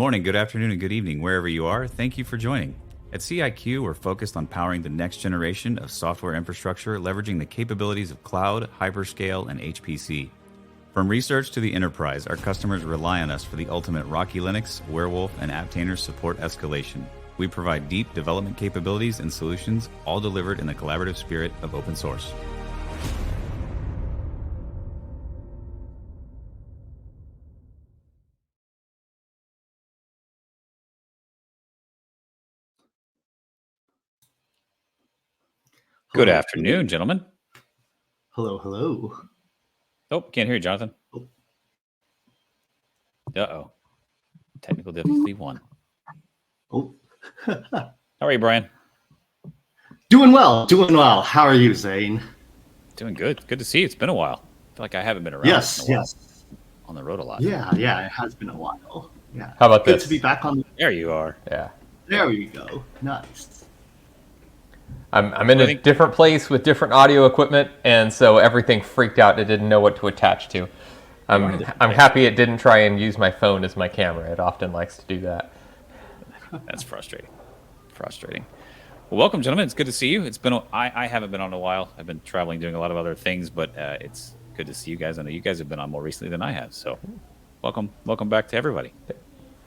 morning, good afternoon, and good evening, wherever you are. Thank you for joining. At CIQ, we're focused on powering the next generation of software infrastructure, leveraging the capabilities of cloud, hyperscale, and HPC. From research to the enterprise, our customers rely on us for the ultimate Rocky Linux, Werewolf, and Apptainer support escalation. We provide deep development capabilities and solutions, all delivered in the collaborative spirit of open source. Good afternoon, gentlemen. Hello, hello. Oh, can't hear you, Jonathan. Oh. Uh-oh. Technical difficulty 1. Oh. How are you, Brian? Doing well. How are you, Zane? Doing good. Good to see you. It's been a while. I feel like I haven't been around. Yes. On the road a lot. Yeah, it has been a while. Yeah. How about Good this? to be back on. There you are. Yeah. There we go. Nice. I'm in a different place with different audio equipment, and so everything freaked out. It didn't know what to attach to. I'm happy it didn't try and use my phone as my camera. It often likes to do that. That's frustrating. Well, welcome, gentlemen. It's good to see you. It's been I haven't been on in a while. I've been traveling, doing a lot of other things, but it's good to see you guys. I know you guys have been on more recently than I have, so welcome back to everybody. If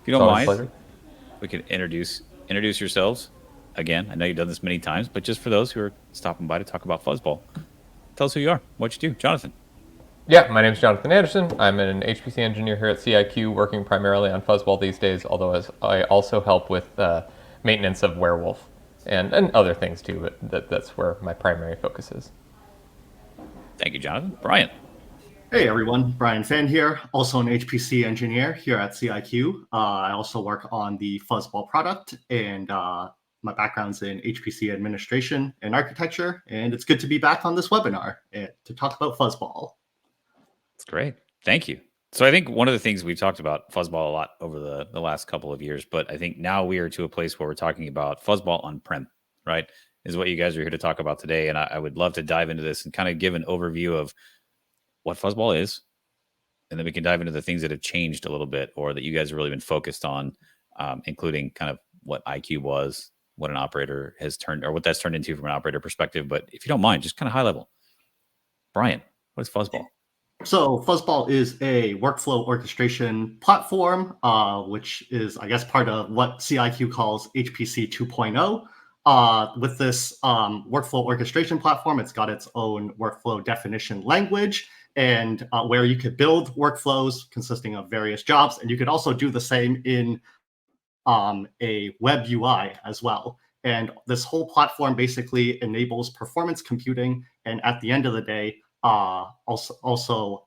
you don't mind, we can introduce yourselves again. I know you've done this many times, but just for those who are stopping by to talk about Fuzzball, tell us who you are, what you do. Jonathan. Yeah, my name is Jonathan Anderson. I'm an HPC engineer here at CIQ, working primarily on Fuzzball these days, although I also help with maintenance of Werewolf and other things too, but that's where my primary focus is. Thank you, Jonathan. Brian. Hey everyone, Brian Fan here, also an HPC engineer here at CIQ. I also work on the Fuzzball product, and my background's in HPC administration and architecture, and it's good to be back on this webinar to talk about Fuzzball. That's great. Thank you. So I think one of the things we've talked about Fuzzball a lot over the last couple of years, but I think now we are to a place where we're talking about Fuzzball on-prem, right? Is what you guys are here to talk about today. And I would love to dive into this and kind of give an overview of what Fuzzball is. And then we can dive into the things that have changed a little bit or that you guys have really been focused on, including kind of what iCube was, what an operator has turned, or what that's turned into from an operator perspective. But if you don't mind, just kind of high level. Brian, what is Fuzzball? So Fuzzball is a workflow orchestration platform, which is, I guess, part of what CIQ calls HPC 2.0. With this workflow orchestration platform, it's got its own workflow definition language, and where you could build workflows consisting of various jobs, and you could also do the same in a web UI as well. And this whole platform basically enables performance computing, and at the end of the day, also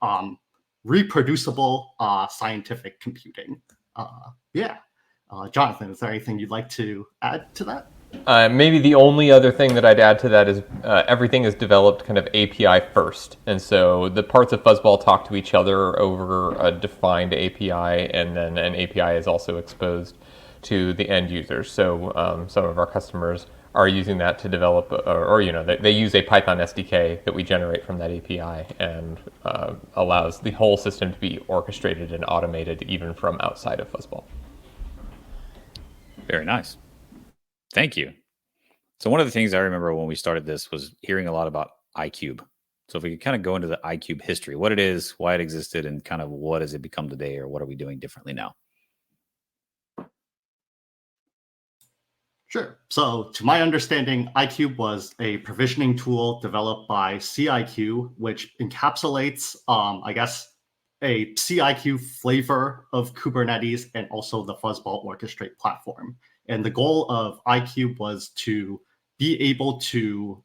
reproducible scientific computing. Jonathan, is there anything you'd like to add to that? Maybe the only other thing that I'd add to that is everything is developed kind of API first. And so the parts of Fuzzball talk to each other over a defined API, and then an API is also exposed to the end users. So some of our customers are using that to develop, or they use a Python SDK that we generate from that API, and allows the whole system to be orchestrated and automated even from outside of Fuzzball. Very nice. Thank you. So one of the things I remember when we started this was hearing a lot about iCube. So if we could kind of go into the iCube history, what it is, why it existed, and kind of what has it become today, or what are we doing differently now? Sure. So to my understanding, iCube was a provisioning tool developed by CIQ, which encapsulates, I guess, a CIQ flavor of Kubernetes and also the Fuzzball Orchestrate platform. And the goal of iCube was to be able to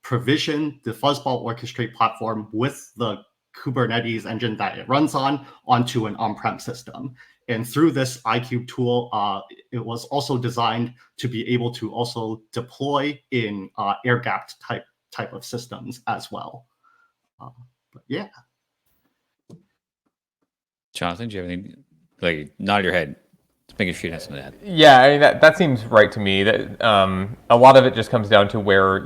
provision the Fuzzball Orchestrate platform with the Kubernetes engine that it runs on onto an on-prem system. And through this iCube tool, it was also designed to be able to also deploy in air-gapped type of systems as well. But yeah. Jonathan, do you have anything? Like, nod your head. Just making sure you have something to add. Yeah, I mean, that seems right to me. That a lot of it just comes down to where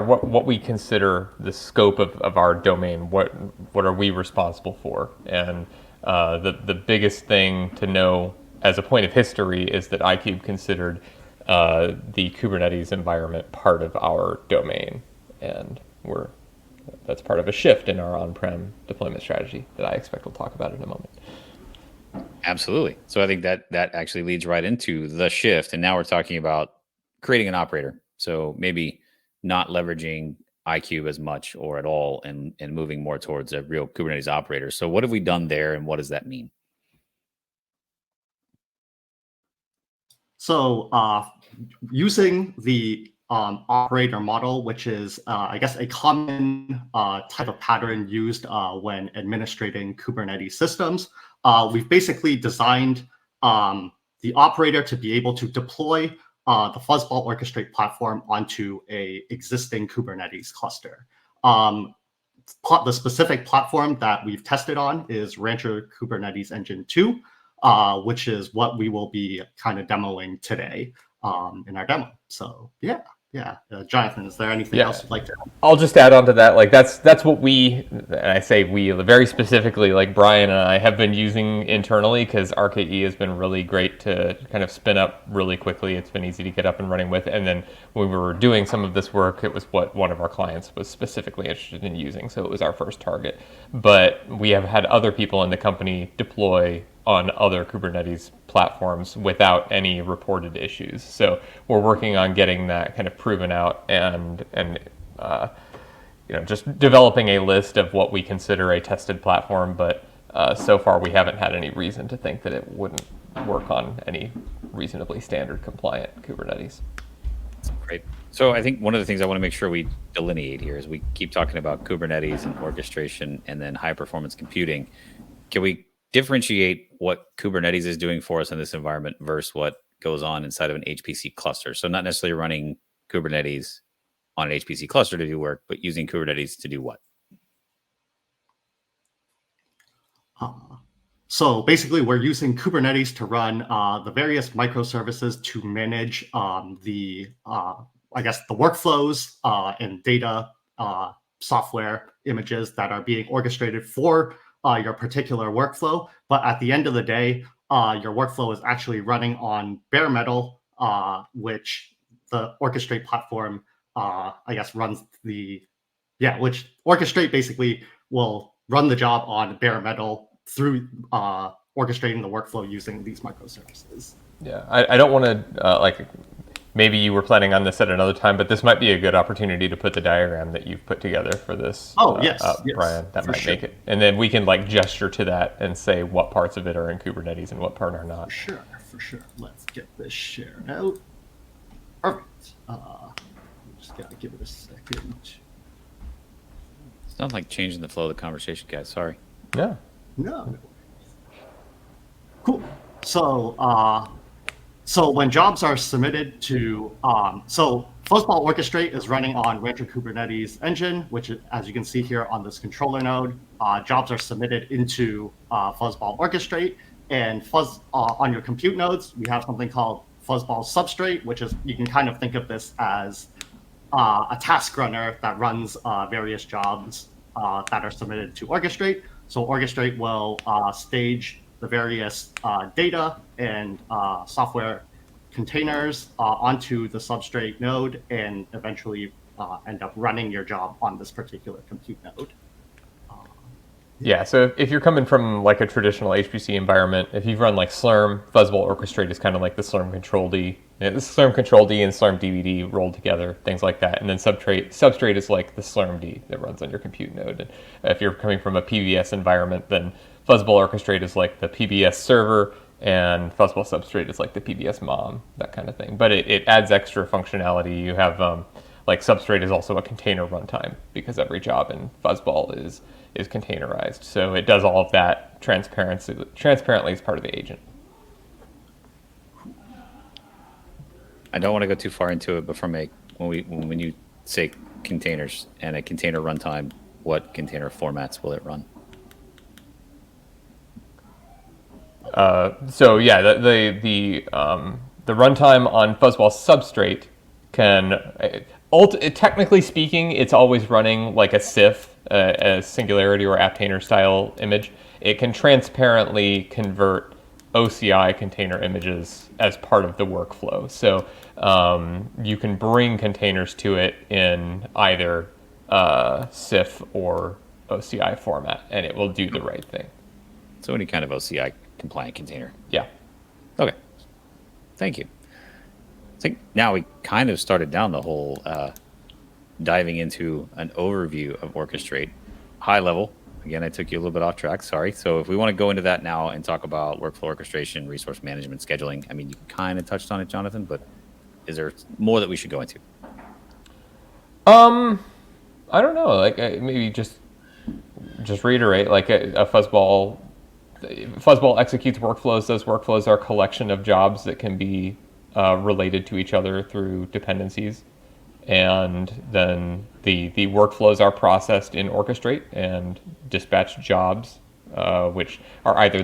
what we consider the scope of our domain. What are we responsible for? And the biggest thing to know as a point of history, is that iCube considered the Kubernetes environment part of our domain, and that's part of a shift in our on-prem deployment strategy that I expect we'll talk about in a moment. Absolutely. So I think that actually leads right into the shift, and now we're talking about creating an operator. So maybe not leveraging iCube as much or at all, and moving more towards a real Kubernetes operator. So what have we done there, and what does that mean? So using the operator model, which is, I guess, a common type of pattern used when administrating Kubernetes systems, we've basically designed the operator to be able to deploy the Fuzzball Orchestrate platform onto a existing Kubernetes cluster. The specific platform that we've tested on is Rancher Kubernetes Engine 2, which is what we will be kind of demoing today in our demo. So yeah. Jonathan, is there anything else you'd like to add? I'll just add on to that. Like that's what we, and I say we very specifically, like Brian and I have been using internally, because RKE has been really great to kind of spin up really quickly. It's been easy to get up and running with. And then when we were doing some of this work, it was what one of our clients was specifically interested in using. So it was our first target. But we have had other people in the company deploy on other Kubernetes platforms without any reported issues. So we're working on getting that kind of proven out, and just developing a list of what we consider a tested platform. But so far we haven't had any reason to think that it wouldn't work on any reasonably standard compliant Kubernetes. Great. So I think one of the things I want to make sure we delineate here is we keep talking about Kubernetes and orchestration and then high performance computing. Can we differentiate what Kubernetes is doing for us in this environment versus what goes on inside of an HPC cluster? So not necessarily running Kubernetes on an HPC cluster to do work, but using Kubernetes to do what? So basically, we're using Kubernetes to run the various microservices to manage the workflows and data, software, images that are being orchestrated for your particular workflow. But at the end of the day, your workflow is actually running on bare metal, which the orchestrate platform, runs which orchestrate basically will run the job on bare metal through orchestrating the workflow using these microservices. Yeah, I don't want to, maybe you were planning on this at another time, but this might be a good opportunity to put the diagram that you've put together for this. Yes, Brian, that might make it. And then we can gesture to that and say what parts of it are in Kubernetes and what part are not. For sure. Let's get this shared out. Perfect. Just got to give it a second. It's not like changing the flow of the conversation, guys. Sorry. Yeah. No. Cool. So when jobs are submitted to, so Fuzzball Orchestrate is running on Rancher Kubernetes Engine, which, as you can see here on this controller node, jobs are submitted into Fuzzball Orchestrate, and on your compute nodes, we have something called Fuzzball Substrate, which is, you can kind of think of this as a task runner that runs various jobs that are submitted to Orchestrate. So Orchestrate will stage the various data and software containers onto the substrate node, and eventually end up running your job on this particular compute node. Yeah, so if you're coming from a traditional HPC environment, if you've run Slurm, Fuzzball Orchestrate is kind of like the Slurm Control D. The Slurm Control D and Slurm DVD rolled together, things like that. And then Substrate is like the Slurm D that runs on your compute node. And if you're coming from a PBS environment, then Fuzzball Orchestrate is like the PBS server, and Fuzzball Substrate is like the PBS mom, that kind of thing. But it adds extra functionality. You have, Substrate is also a container runtime, because every job in Fuzzball is containerized. So it does all of that transparently as part of the agent. I don't want to go too far into it, but when you say containers and a container runtime, what container formats will it run? So yeah, the runtime on Fuzzball Substrate can, technically speaking, it's always running like a CIF, a Singularity or Aptainer style image. It can transparently convert OCI container images as part of the workflow. So you can bring containers to it in either CIF or OCI format, and it will do the right thing. So any kind of OCI compliant container. Yeah. Okay. Thank you. I think now we kind of started down the whole diving into an overview of Orchestrate. High level. Again, I took you a little bit off track. Sorry. So if we want to go into that now and talk about workflow orchestration, resource management, scheduling, I mean, you kind of touched on it, Jonathan, but is there more that we should go into? I don't know. Like maybe just reiterate. Like a fuzzball executes workflows. Those workflows are a collection of jobs that can be related to each other through dependencies, and then the workflows are processed in Orchestrate and dispatch jobs, which are either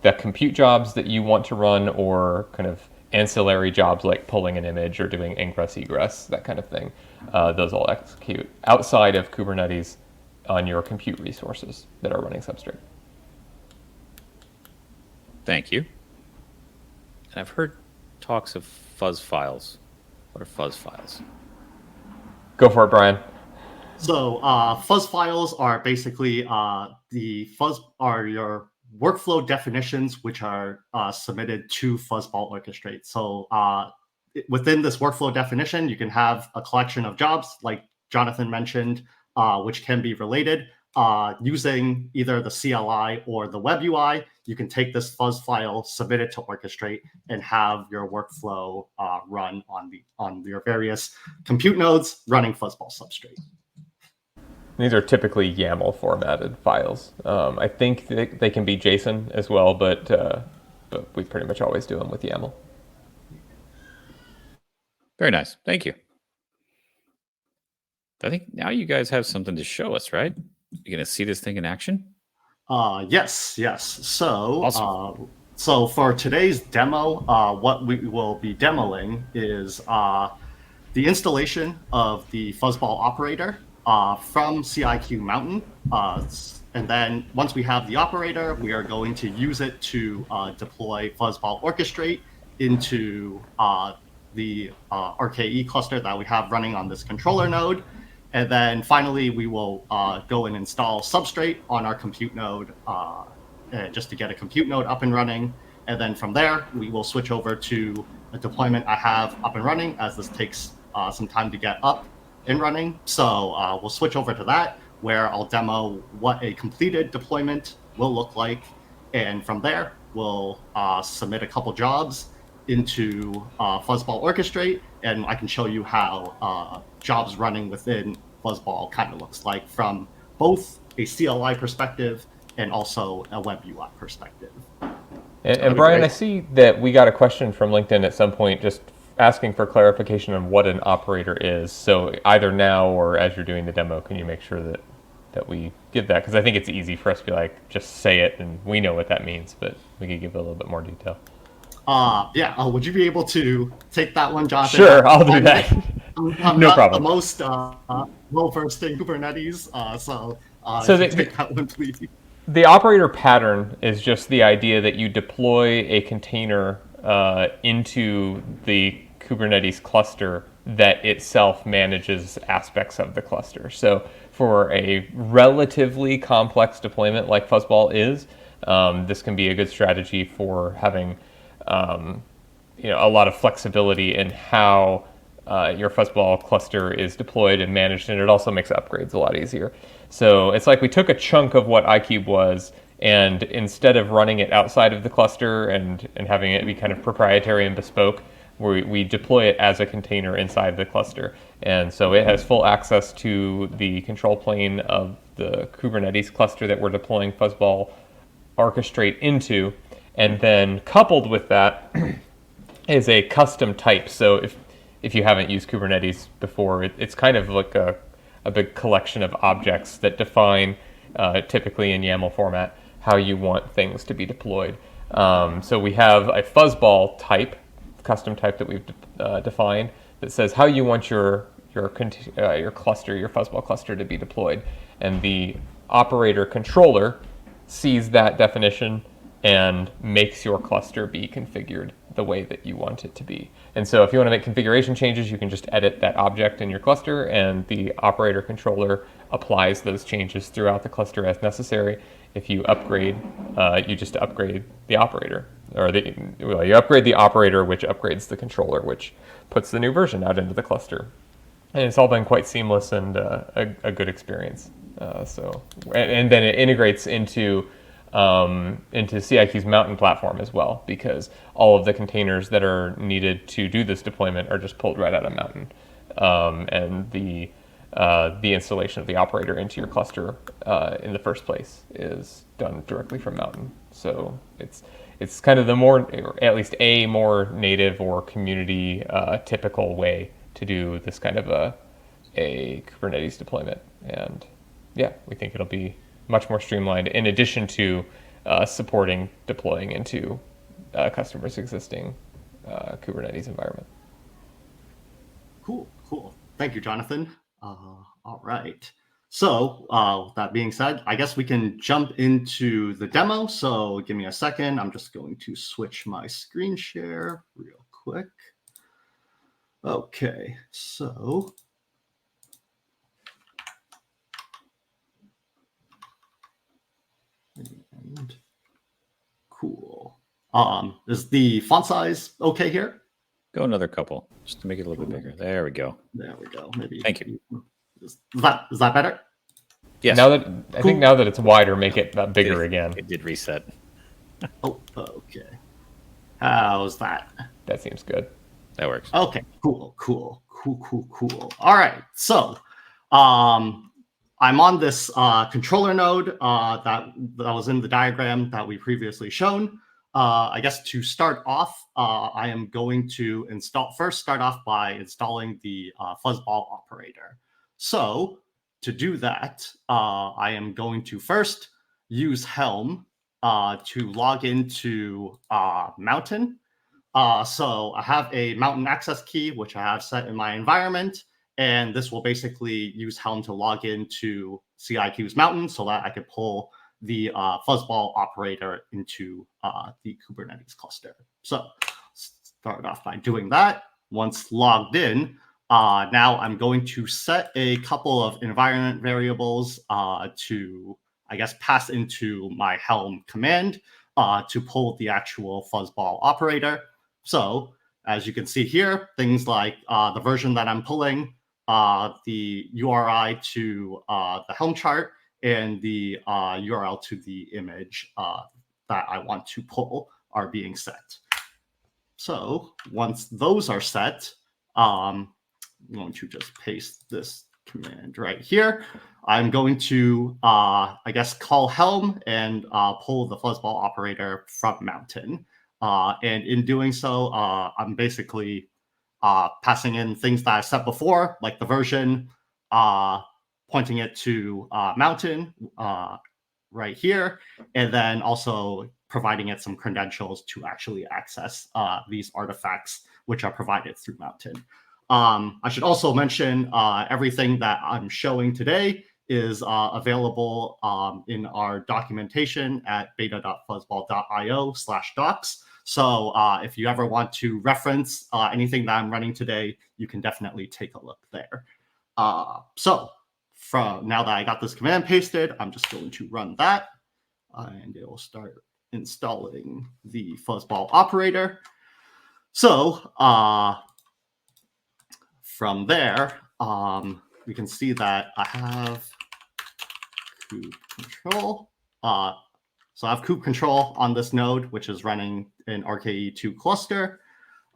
the compute jobs that you want to run or kind of ancillary jobs like pulling an image or doing ingress egress, that kind of thing. Those all execute outside of Kubernetes on your compute resources that are running Substrate. Thank you. And I've heard talks of fuzz files. What are fuzz files? Go for it, Brian. So fuzz files are basically the fuzz are your workflow definitions, which are submitted to Fuzzball Orchestrate. So within this workflow definition, you can have a collection of jobs, like Jonathan mentioned, which can be related. Using either the CLI or the web UI, you can take this fuzz file, submit it to Orchestrate, and have your workflow run on your various compute nodes running Fuzzball Substrate. These are typically YAML formatted files. I think they can be JSON as well, but we pretty much always do them with YAML. Very nice. Thank you. I think now you guys have something to show us, right? You're going to see this thing in action? Yes. So, Awesome. So for today's demo, what we will be demoing is the installation of the Fuzzball operator from CIQ Mountain. And then once we have the operator, we are going to use it to deploy Fuzzball Orchestrate into the RKE cluster that we have running on this controller node. And then finally, we will go and install Substrate on our compute node just to get a compute node up and running. And then from there, we will switch over to a deployment I have up and running, as this takes some time to get up and running. So we'll switch over to that, where I'll demo what a completed deployment will look like. And from there, we'll submit a couple jobs into Fuzzball Orchestrate, and I can show you how jobs running within Fuzzball kind of looks like from both a CLI perspective and also a web UI perspective. And Brian, I see that we got a question from LinkedIn at some point just asking for clarification on what an operator is. So either now or as you're doing the demo, can you make sure that we give that? Because I think it's easy for us to be like, just say it and we know what that means, but we could give it a little bit more detail. Would you be able to take that one, Jonathan? Sure, I'll do that. I'm no not problem. the most well-versed in Kubernetes, so take that one, please. The operator pattern is just the idea that you deploy a container into the Kubernetes cluster that itself manages aspects of the cluster. So for a relatively complex deployment like Fuzzball is, this can be a good strategy for having a lot of flexibility in how your Fuzzball cluster is deployed and managed, and it also makes upgrades a lot easier. So it's like we took a chunk of what iCube was, and instead of running it outside of the cluster and having it be kind of proprietary and bespoke, we deploy it as a container inside the cluster. And so it has full access to the control plane of the Kubernetes cluster that we're deploying Fuzzball Orchestrate into. And then coupled with that is a custom type. So if you haven't used Kubernetes before, it's kind of like a big collection of objects that define, typically in YAML format, how you want things to be deployed. So we have a Fuzzball type, custom type that we've defined, that says how you want your cluster, your Fuzzball cluster to be deployed. And the operator controller sees that definition and makes your cluster be configured the way that you want it to be. And so if you want to make configuration changes, you can just edit that object in your cluster, and the operator controller applies those changes throughout the cluster as necessary. If you upgrade, you just upgrade the operator, or you upgrade the operator, which upgrades the controller, which puts the new version out into the cluster. And it's all been quite seamless and a good experience. And then it integrates into CIQ's Mountain platform as well, because all of the containers that are needed to do this deployment are just pulled right out of Mountain, and the installation of the operator into your cluster in the first place is done directly from Mountain. So it's kind of the more, or at least a more native or community typical way to do this kind of a Kubernetes deployment. And yeah, we think it'll be much more streamlined, in addition to supporting deploying into customers' existing Kubernetes environment. Cool. Thank you, Jonathan. All right. So with that being said, I guess we can jump into the demo. So give me a second. I'm just going to switch my screen share real quick. Okay, so and cool. Is the font size okay here? Go another couple, just to make it a little bit bigger. There we go. There we go. Maybe. Thank you. Is that better? Yes. Now that I think now that it's wider, make it bigger again. It did reset. Oh, okay. How's that? That seems good. That works. Okay, cool. All right, so I'm on this controller node that was in the diagram that we previously shown. I guess to start off, I am going to start off by installing the Fuzzball operator. So to do that, I am going to first use Helm to log into Mountain. So I have a Mountain access key, which I have set in my environment, and this will basically use Helm to log into CIQ's Mountain so that I can pull the Fuzzball operator into the Kubernetes cluster. So start off by doing that. Once logged in, now I'm going to set a couple of environment variables to, I guess, pass into my Helm command to pull the actual Fuzzball operator. So as you can see here, things like the version that I'm pulling, the URI to the Helm chart, and the URL to the image that I want to pull are being set. So once those are set, I'm going to just paste this command right here. I'm going to, I guess, call Helm and pull the Fuzzball operator from Mountain. And in doing so, I'm basically passing in things that I set before, like the version, pointing it to Mountain right here, and then also providing it some credentials to actually access these artifacts, which are provided through Mountain. I should also mention everything that I'm showing today is available in our documentation at beta.fuzzball.io/docs. So if you ever want to reference anything that I'm running today, you can definitely take a look there. So from now that I got this command pasted, I'm just going to run that, and it will start installing the Fuzzball operator. So from there, we can see that I have kube control. So I have kube control on this node, which is running an RKE2 cluster.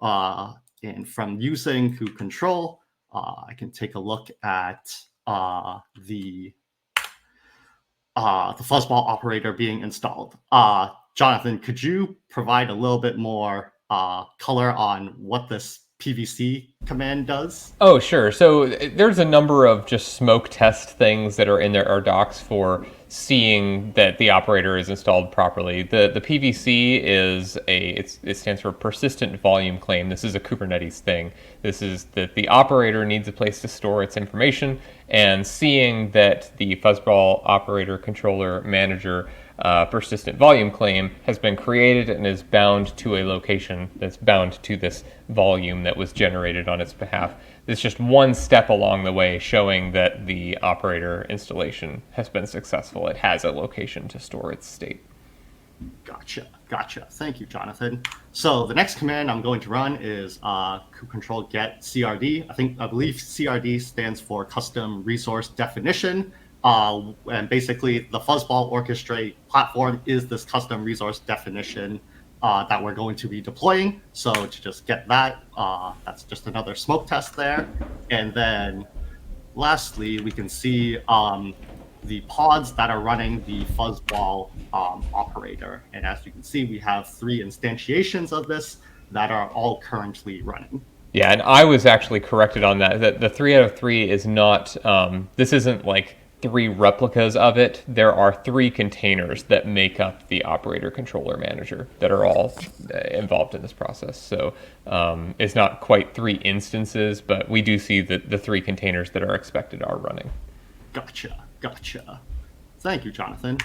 And from using kube control, I can take a look at the Fuzzball operator being installed. Jonathan, could you provide a little bit more color on what this PVC command does? Oh, sure. So there's a number of just smoke test things that are in our docs for seeing that the operator is installed properly. The PVC is it stands for persistent volume claim. This is a Kubernetes thing. This is that the operator needs a place to store its information, and seeing that the Fuzzball operator controller manager persistent volume claim has been created and is bound to a location that's bound to this volume that was generated on its behalf. It's just one step along the way showing that the operator installation has been successful. It has a location to store its state. Gotcha. Thank you, Jonathan. So the next command I'm going to run is control get CRD. I believe CRD stands for custom resource definition. And basically the Fuzzball Orchestrate platform is this custom resource definition that we're going to be deploying. So to just get that, that's just another smoke test there. And then lastly, we can see the pods that are running the Fuzzball operator. And as you can see, we have 3 instantiations of this that are all currently running. Yeah, and I was actually corrected on that. The 3 out of 3 is not, this isn't like 3 replicas of it. There are 3 containers that make up the operator controller manager that are all involved in this process. So it's not quite 3 instances, but we do see that the 3 containers that are expected are running. Gotcha. Thank you, Jonathan.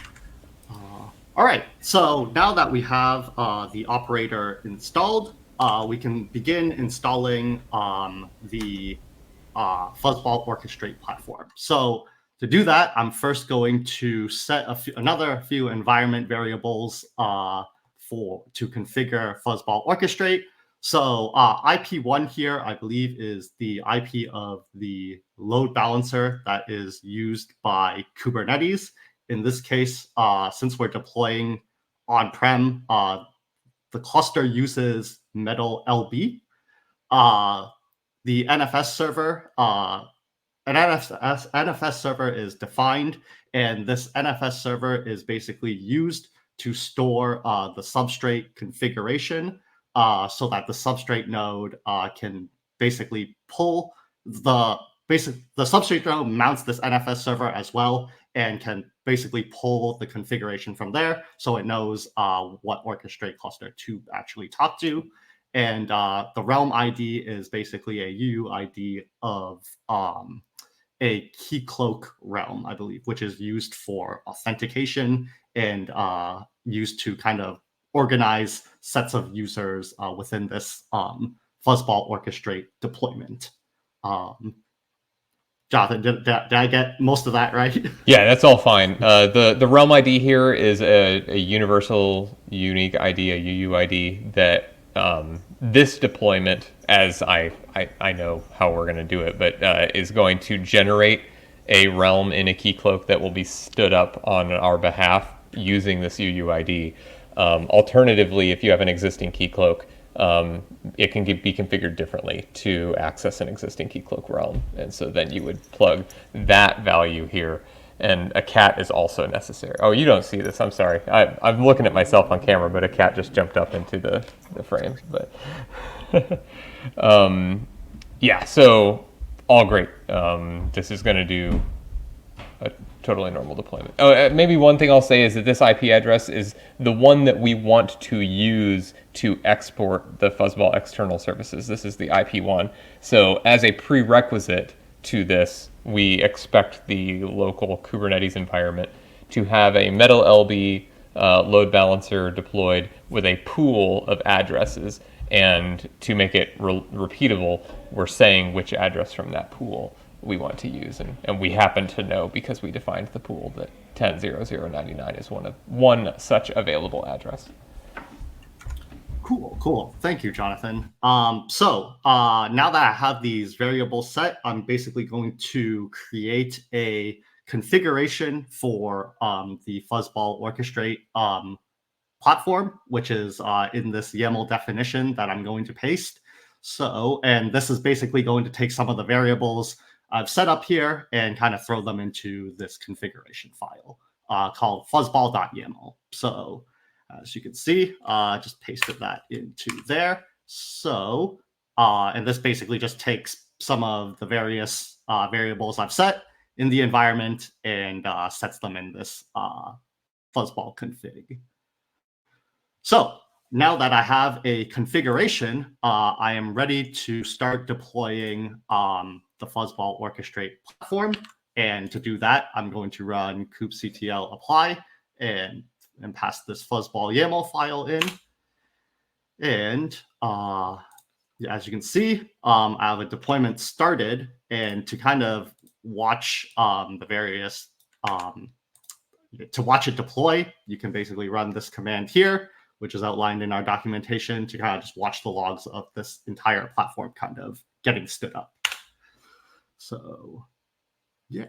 All right, so now that we have the operator installed, we can begin installing the Fuzzball Orchestrate platform. So to do that, I'm first going to set another few environment variables to configure Fuzzball Orchestrate. So IP1 here, I believe, is the IP of the load balancer that is used by Kubernetes. In this case, since we're deploying on-prem, the cluster uses Metal LB. The NFS server, an NFS server is defined, and this NFS server is basically used to store the substrate configuration so that the substrate node can basically pull the substrate node mounts this NFS server as well and can basically pull the configuration from there so it knows what orchestrate cluster to actually talk to. And the realm ID is basically a UUID of a key cloak realm, I believe, which is used for authentication and used to kind of organize sets of users within this Fuzzball Orchestrate deployment. Jonathan, did I get most of that right? Yeah, that's all fine. The realm ID here is a universal unique ID, a UUID that this deployment, as I know how we're going to do it, but is going to generate a realm in a key cloak that will be stood up on our behalf using this UUID. Alternatively, if you have an existing key cloak, it can be configured differently to access an existing key cloak realm. And so then you would plug that value here. And a cat is also necessary. Oh, you don't see this. I'm sorry. I'm looking at myself on camera, but a cat just jumped up into the frame. But yeah, so all great. This is going to do a totally normal deployment. Oh, maybe one thing I'll say is that this IP address is the one that we want to use to export the Fuzzball external services. This is the IP1. So as a prerequisite to this, we expect the local Kubernetes environment to have a Metal LB load balancer deployed with a pool of addresses. And to make it repeatable, we're saying which address from that pool we want to use. And we happen to know, because we defined the pool, that 10.0.0.99 is one such available address. Cool. Thank you, Jonathan. So now that I have these variables set, I'm basically going to create a configuration for the Fuzzball Orchestrate platform, which is in this YAML definition that I'm going to paste. So, and this is basically going to take some of the variables I've set up here and kind of throw them into this configuration file called fuzzball.yaml. So as you can see, just pasted that into there. So, and this basically just takes some of the various variables I've set in the environment and sets them in this Fuzzball config. So now that I have a configuration, I am ready to start deploying the Fuzzball Orchestrate platform. And to do that, I'm going to run kubectl apply and and pass this fuzzball YAML file in. And as you can see, I have a deployment started. And to kind of watch the various, to watch it deploy, you can basically run this command here, which is outlined in our documentation, to kind of just watch the logs of this entire platform kind of getting stood up. So, yeah.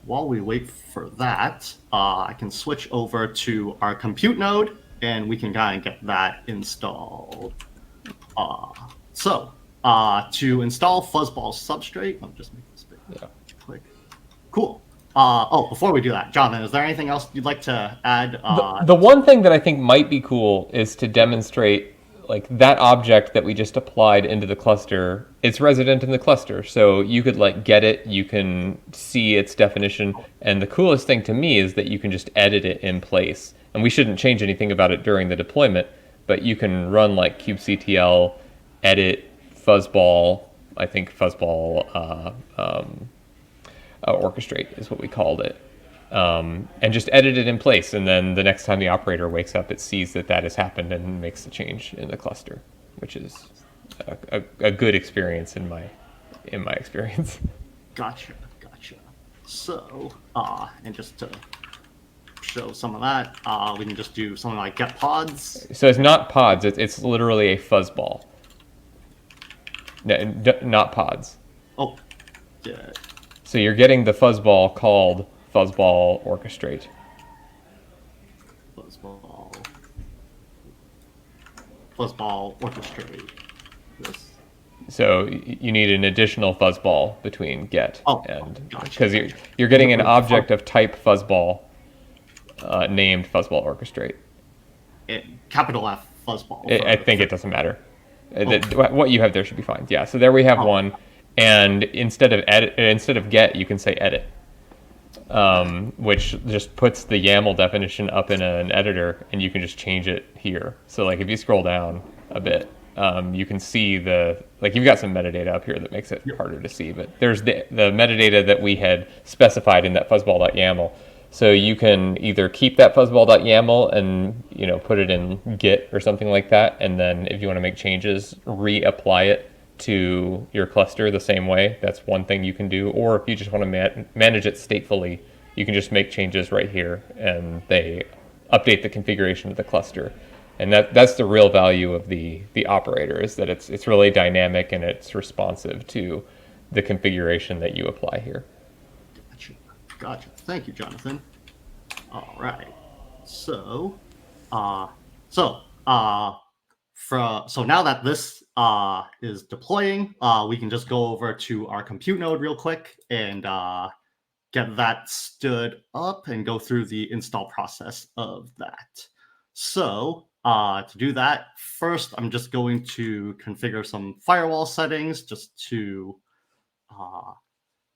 While we wait for that, I can switch over to our compute node, and we can kind of get that installed. To install Fuzzball substrate, let me just make this big. Yeah. Click. Cool. Before we do that, Jonathan, is there anything else you'd like to add? The one thing that I think might be cool is to demonstrate like that object that we just applied into the cluster, it's resident in the cluster. So you could like get it, you can see its definition. And the coolest thing to me is that you can just edit it in place. And we shouldn't change anything about it during the deployment, but you can run like kubectl, edit, fuzzball, I think fuzzball orchestrate is what we called it. And just edit it in place, and then the next time the operator wakes up, it sees that that has happened and makes a change in the cluster, which is a good experience in my experience. Gotcha. So, and just to show some of that, we can just do something like get pods. So it's not pods; it's literally a fuzzball. No, not pods. Oh, yeah. So you're getting the fuzzball called Fuzzball orchestrate. Fuzzball orchestrate. Yes. So you need an additional fuzzball between get and gotcha. Because you're getting an object of type fuzzball named Fuzzball orchestrate. Capital F fuzzball. I think it doesn't matter. What you have there should be fine. Yeah. So there we have one, and instead of get, you can say edit. Which just puts the YAML definition up in an editor, and you can just change it here. So like if you scroll down a bit, you can see you've got some metadata up here that makes it harder to see, but there's the metadata that we had specified in that fuzzball.yaml. So you can either keep that fuzzball.yaml and put it in Git or something like that, and then if you want to make changes, reapply it to your cluster the same way. That's one thing you can do. Or if you just want to manage it statefully, you can just make changes right here, and they update the configuration of the cluster. And that's the real value of the operator, is that it's really dynamic and it's responsive to the configuration that you apply here. Gotcha. Thank you, Jonathan. All right. So now that this is deploying, we can just go over to our compute node real quick and get that stood up and go through the install process of that. So to do that, first, I'm just going to configure some firewall settings just to,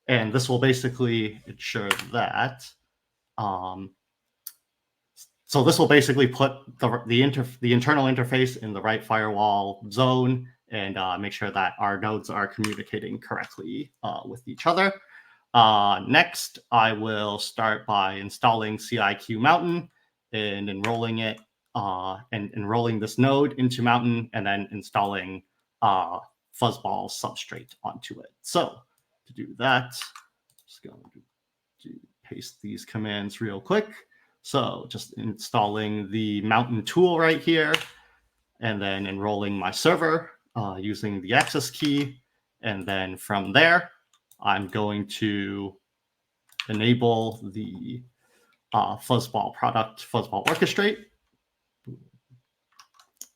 and this will basically ensure that, so this will basically put the internal interface in the right firewall zone and make sure that our nodes are communicating correctly with each other. Next, I will start by installing CIQ Mountain and enrolling it and enrolling this node into Mountain, and then installing Fuzzball substrate onto it. So to do that, just going to paste these commands real quick. So just installing the Mountain tool right here, and then enrolling my server using the access key. And then from there, I'm going to enable the Fuzzball product, Fuzzball orchestrate.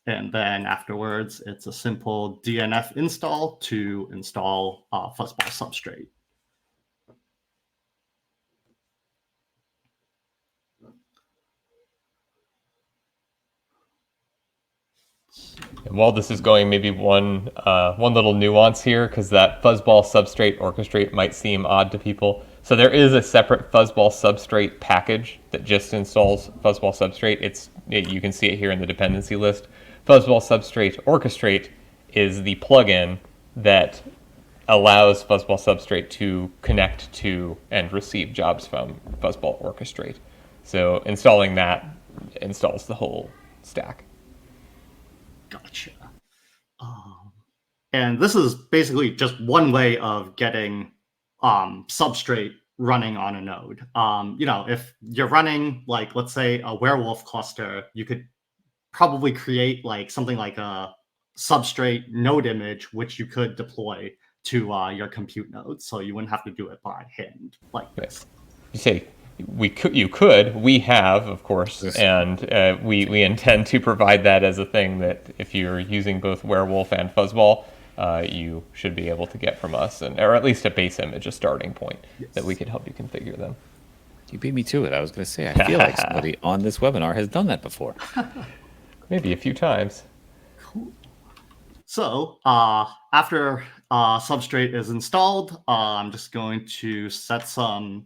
And then afterwards, it's a simple DNF install to install Fuzzball substrate. And while this is going, maybe one little nuance here, because that Fuzzball substrate orchestrate might seem odd to people. So there is a separate Fuzzball substrate package that just installs Fuzzball substrate. You can see it here in the dependency list. Fuzzball substrate orchestrate is the plugin that allows Fuzzball Substrate to connect to and receive jobs from Fuzzball Orchestrate. So installing that installs the whole stack. Gotcha. And this is basically just one way of getting Substrate running on a node. If you're running, like, let's say a werewolf cluster, you could probably create like something like a Substrate node image, which you could deploy to your compute nodes, so you wouldn't have to do it by hand like this. You say you could. We have, of course, and we intend to provide that as a thing that if you're using both Werewolf and Fuzzball, you should be able to get from us, or at least a base image, a starting point, that we could help you configure them. You beat me to it. I was going to say, I feel like somebody on this webinar has done that before. Maybe a few times. Cool. So after Substrate is installed, I'm just going to set some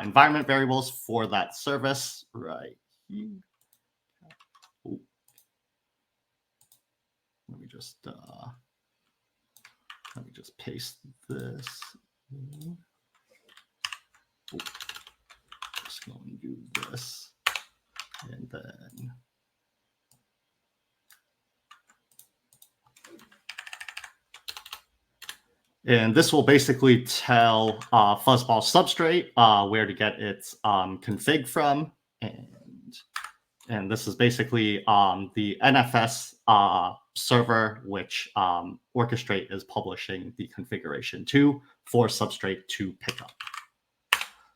environment variables for that service right here. Ooh. Let me just paste this. Ooh. Just going to do this, and then this will basically tell Fuzzball Substrate where to get its config from, and this is basically the NFS server, which Orchestrate is publishing the configuration to for Substrate to pick up.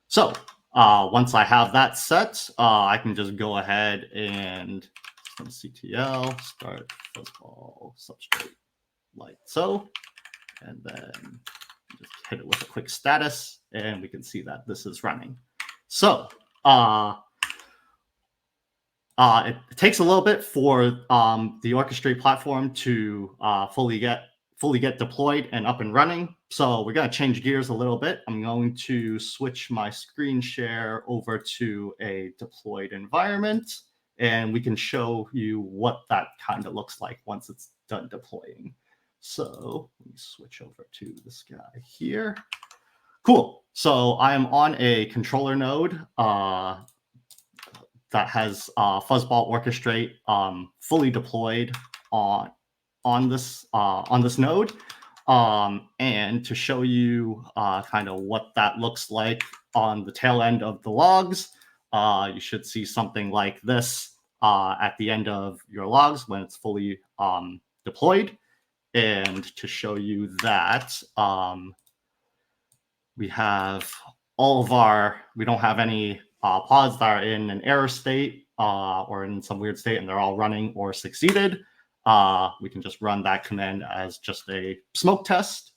So once I have that set, I can just go ahead and CTL start Fuzzball Substrate like so. And then just hit it with a quick status, and we can see that this is running. So it takes a little bit for the Orchestrate platform to fully get deployed and up and running. So we're going to change gears a little bit. I'm going to switch my screen share over to a deployed environment, and we can show you what that kind of looks like once it's done deploying. So let me switch over to this guy here. Cool. So I am on a controller node that has Fuzzball Orchestrate fully deployed on this node. And to show you kind of what that looks like on the tail end of the logs, you should see something like this at the end of your logs when it's fully deployed. And to show you that, we have all of we don't have any pods that are in an error state or in some weird state, and they're all running or succeeded. We can just run that command as just a smoke test.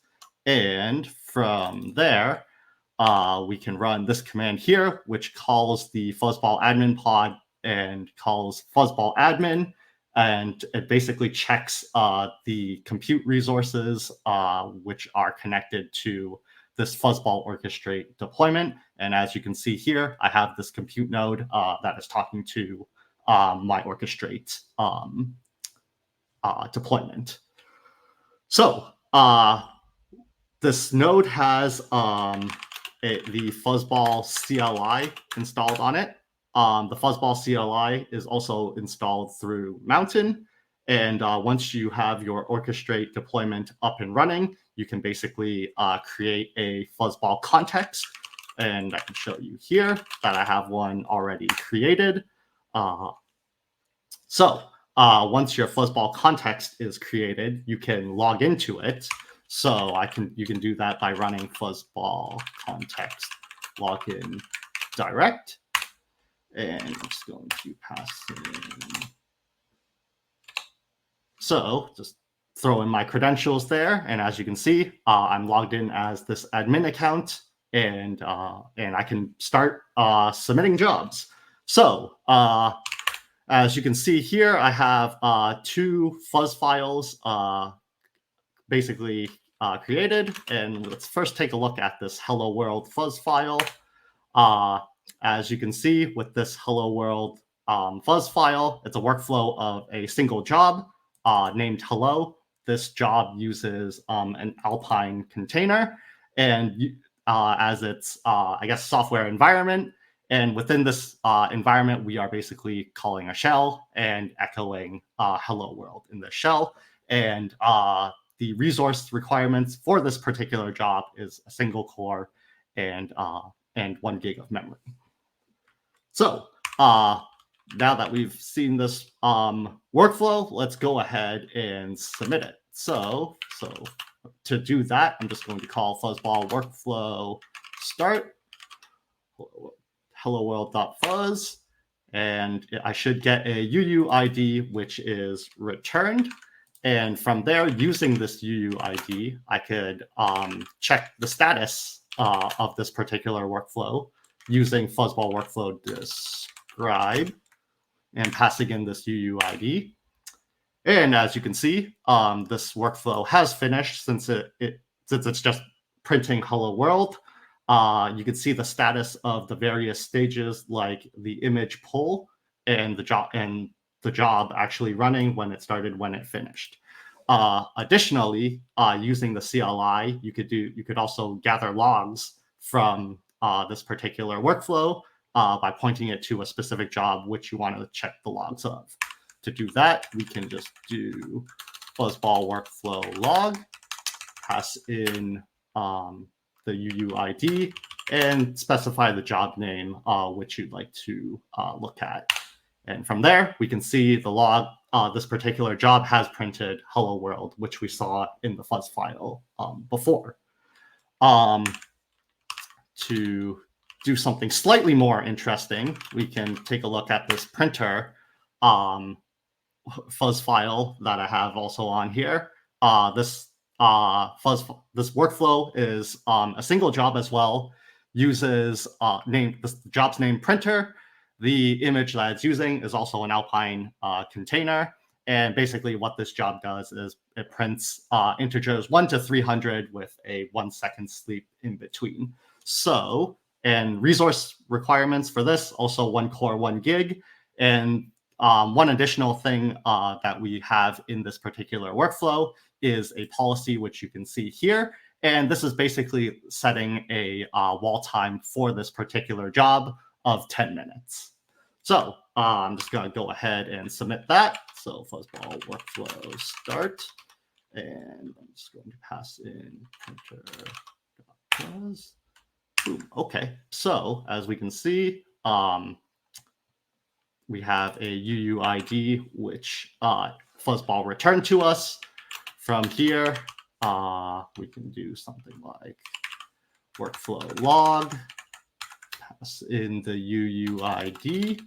And from there, we can run this command here, which calls the Fuzzball admin pod and calls Fuzzball admin. And it basically checks the compute resources which are connected to this Fuzzball Orchestrate deployment. And as you can see here, I have this compute node that is talking to my Orchestrate deployment. So this node has the Fuzzball CLI installed on it. The Fuzzball CLI is also installed through Mountain. And once you have your Orchestrate deployment up and running, you can basically create a Fuzzball context. And I can show you here that I have one already created. So once your Fuzzball context is created, you can log into it. So you can do that by running Fuzzball context login direct. And I'm just going to pass in. So just throw in my credentials there. And as you can see, I'm logged in as this admin account, and I can start submitting jobs. So as you can see here, I have 2 fuzz files basically created. And let's first take a look at this hello world fuzz file. As you can see with this hello world fuzz file, it's a workflow of a single job named hello. this job uses an Alpine container and as its, I guess, software environment. And within this environment, we are basically calling a shell and echoing hello world in the shell. And the resource requirements for this particular job is a single core and 1 gig of memory. So now that we've seen this workflow, let's go ahead and submit it. So to do that, I'm just going to call fuzzball workflow start hello world.fuzz, and I should get a UUID, which is returned. And from there, using this UUID, I could check the status of this particular workflow using fuzzball workflow describe and passing in this UUID. And as you can see, this workflow has finished since it's just printing hello world. You can see the status of the various stages, like the image pull and the job actually running when it started, when it finished. Additionally, using the CLI, you could also gather logs from this particular workflow by pointing it to a specific job which you want to check the logs of. To do that, we can just do fuzzball workflow log, pass in the UUID, and specify the job name which you'd like to look at. And from there, we can see the log. This particular job has printed hello world, which we saw in the fuzz file before. To do something slightly more interesting, we can take a look at this printer fuzz file that I have also on here. This workflow is a single job as well, uses the job's name printer. The image that it's using is also an Alpine container. And basically what this job does is it prints integers 1 to 300 with a 1 second sleep in between. So, and resource requirements for this, also 1 core, 1 gig. And one additional thing that we have in this particular workflow is a policy, which you can see here. And this is basically setting a wall time for this particular job of 10 minutes. So I'm just going to go ahead and submit that. So fuzzball workflow start. And I'm just going to pass in printer.fuzz. Boom. Okay. So as we can see, we have a UUID, which fuzzball returned to us. From here, we can do something like workflow log, pass in the UUID,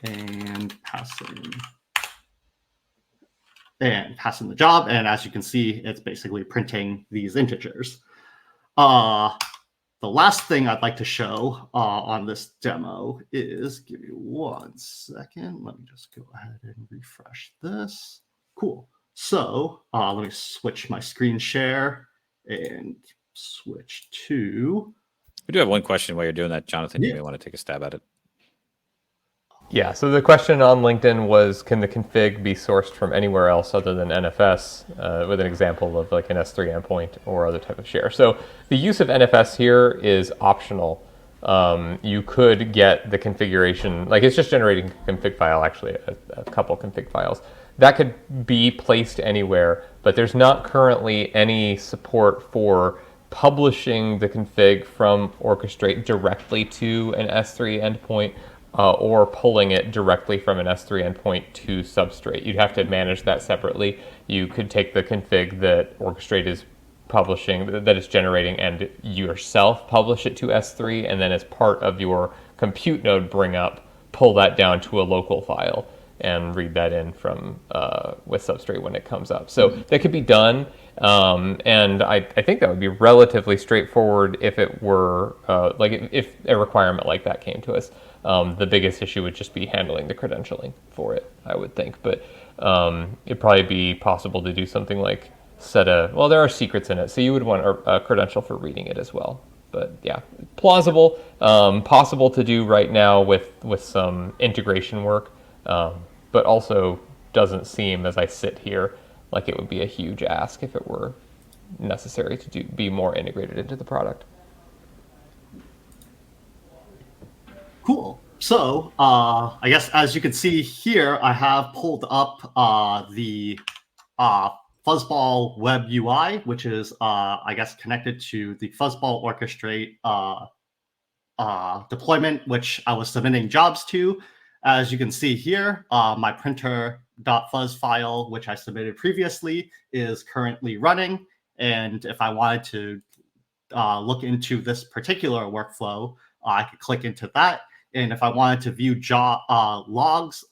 and pass in the job. And as you can see, it's basically printing these integers. The last thing I'd like to show on this demo is, give me 1 second. Let me just go ahead and refresh this. Cool. So let me switch my screen share and switch to. We do have one question while you're doing that, Jonathan. Yeah. You may want to take a stab at it. Yeah, so the question on LinkedIn was, can the config be sourced from anywhere else other than NFS, with an example of like an S3 endpoint or other type of share. So the use of NFS here is optional. You could get the configuration, like it's just generating a config file, actually a couple config files. That could be placed anywhere, but there's not currently any support for publishing the config from Orchestrate directly to an S3 endpoint, or pulling it directly from an S3 endpoint to Substrate. You'd have to manage that separately. You could take the config that Orchestrate is publishing, that it's generating, and yourself publish it to S3, and then as part of your compute node bring up, pull that down to a local file and read that in from with Substrate when it comes up. So that could be done, and I think that would be relatively straightforward if it were if a requirement like that came to us. The biggest issue would just be handling the credentialing for it, I would think. But it'd probably be possible to do something like well, there are secrets in it, so you would want a credential for reading it as well. But yeah, plausible, possible to do right now with some integration work, but also doesn't seem, as I sit here, like it would be a huge ask if it were necessary to be more integrated into the product. Cool. So I guess as you can see here, I have pulled up the Fuzzball web UI, which is I guess connected to the Fuzzball orchestrate deployment, which I was submitting jobs to. As you can see here, my printer.fuzz file, which I submitted previously, is currently running. And if I wanted to look into this particular workflow, I could click into that. And if I wanted to view logs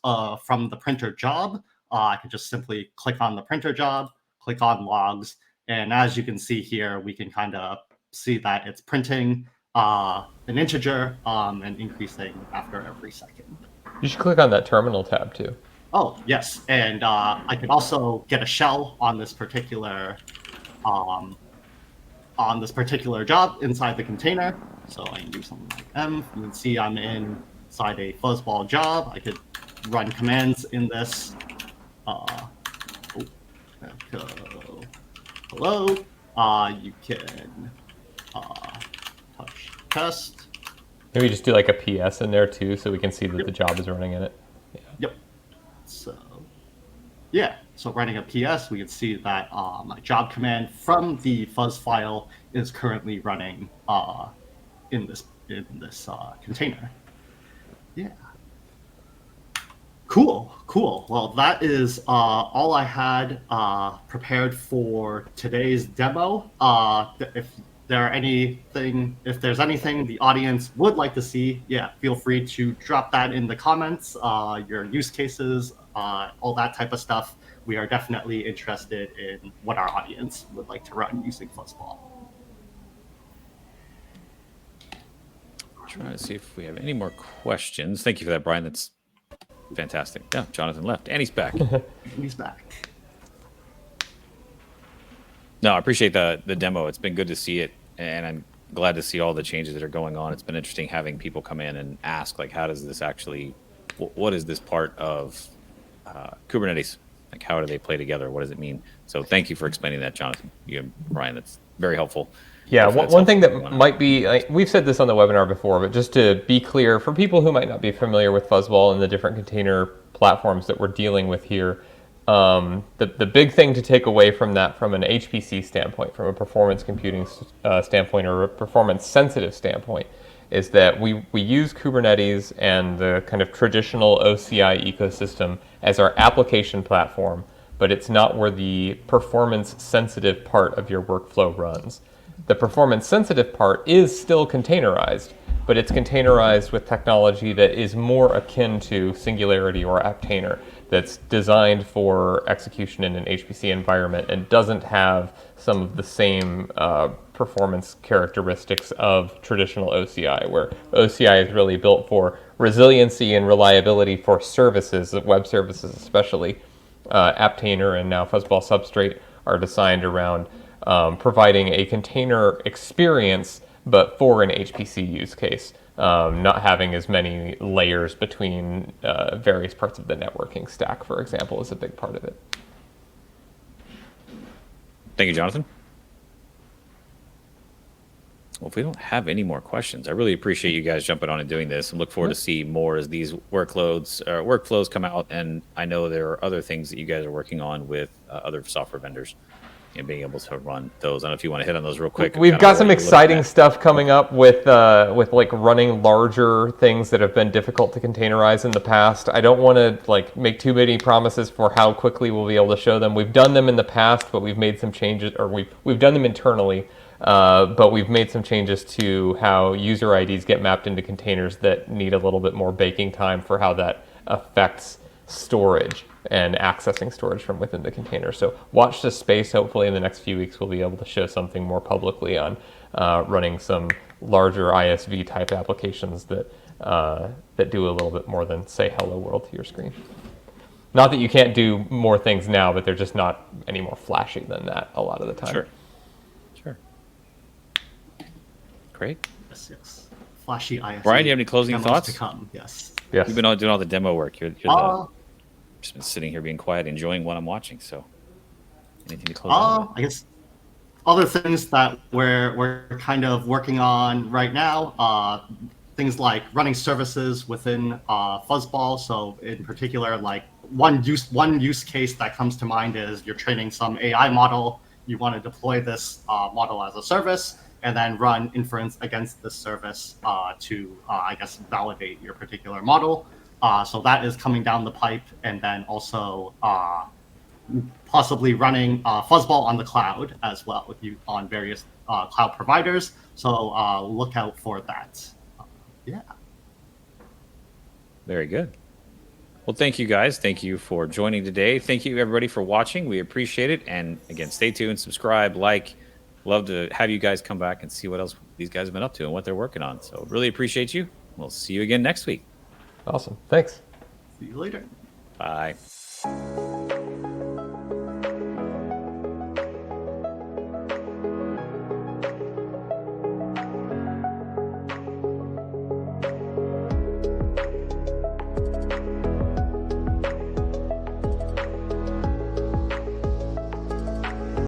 from the printer job, I could just simply click on the printer job, click on logs. And as you can see here, we can kind of see that it's printing an integer and increasing after every second. You should click on that terminal tab too. Oh, yes. And I could also get a shell on this particular job inside the container. So I can do something like M. You can see I'm inside a fuzzball job. I could run commands in this. Hello. You can touch test. Maybe just do like a PS in there too, so we can see that the job is running in it. Yeah. Yep. So yeah, so running a PS, we can see that my job command from the fuzz file is currently running in this container. Yeah. Cool. Well, that is all I had prepared for today's demo. If there's anything the audience would like to see, yeah, feel free to drop that in the comments. Your use cases, all that type of stuff. We are definitely interested in what our audience would like to run using Fuzzball. Trying to see if we have any more questions. Thank you for that, Brian. That's fantastic. Yeah, Jonathan left, and he's back. He's back. No, I appreciate the demo. It's been good to see it, and I'm glad to see all the changes that are going on. It's been interesting having people come in and ask, like, how does this actually, what is this part of Kubernetes? Like, how do they play together? What does it mean? So thank you for explaining that, Jonathan. You and Brian, that's very helpful. Yeah, one thing that might be, like, we've said this on the webinar before, but just to be clear, for people who might not be familiar with Fuzzball and the different container platforms that we're dealing with here, the big thing to take away from that from an HPC standpoint, from a performance computing standpoint or a performance sensitive standpoint, is that we use Kubernetes and the kind of traditional OCI ecosystem as our application platform, but it's not where the performance sensitive part of your workflow runs. The performance sensitive part is still containerized, but it's containerized with technology that is more akin to Singularity or Aptainer, that's designed for execution in an HPC environment and doesn't have some of the same performance characteristics of traditional OCI, where OCI is really built for resiliency and reliability for services, web services especially. Aptainer and now Fuzzball Substrate are designed around providing a container experience, but for an HPC use case, not having as many layers between various parts of the networking stack, for example, is a big part of it. Thank you, Jonathan. Well, if we don't have any more questions, I really appreciate you guys jumping on and doing this, and look forward to see more as these workflows come out. And I know there are other things that you guys are working on with other software vendors and being able to run those. I don't know if you want to hit on those real quick. We've got some exciting stuff coming up with like running larger things that have been difficult to containerize in the past. I don't want to like make too many promises for how quickly we'll be able to show them. We've done them in the past, but we've made some changes, or we've done them internally. But we've made some changes to how user IDs get mapped into containers that need a little bit more baking time for how that affects storage and accessing storage from within the container. So watch this space. Hopefully in the next few weeks we'll be able to show something more publicly on running some larger ISV type applications that do a little bit more than say hello world to your screen. Not that you can't do more things now, but they're just not any more flashy than that a lot of the time. Sure. Great. Yes. Flashy ISV. Brian, do you have any closing thoughts? To come. Yes. Yes. You've been doing all the demo work. You're the just been sitting here being quiet, enjoying what I'm watching. So, anything to close out with? I guess other things that we're kind of working on right now, things like running services within Fuzzball. So in particular, like one use case that comes to mind is you're training some AI model. You want to deploy this model as a service, and then run inference against this service to, I guess, validate your particular model. So that is coming down the pipe, and then also possibly running Fuzzball on the cloud as well on various cloud providers. So look out for that. Yeah. Very good. Well, thank you guys. Thank you for joining today. Thank you everybody for watching. We appreciate it. And again, stay tuned, subscribe, like. Love to have you guys come back and see what else these guys have been up to and what they're working on. So really appreciate you. We'll see you again next week. Awesome. Thanks. See you later. Bye.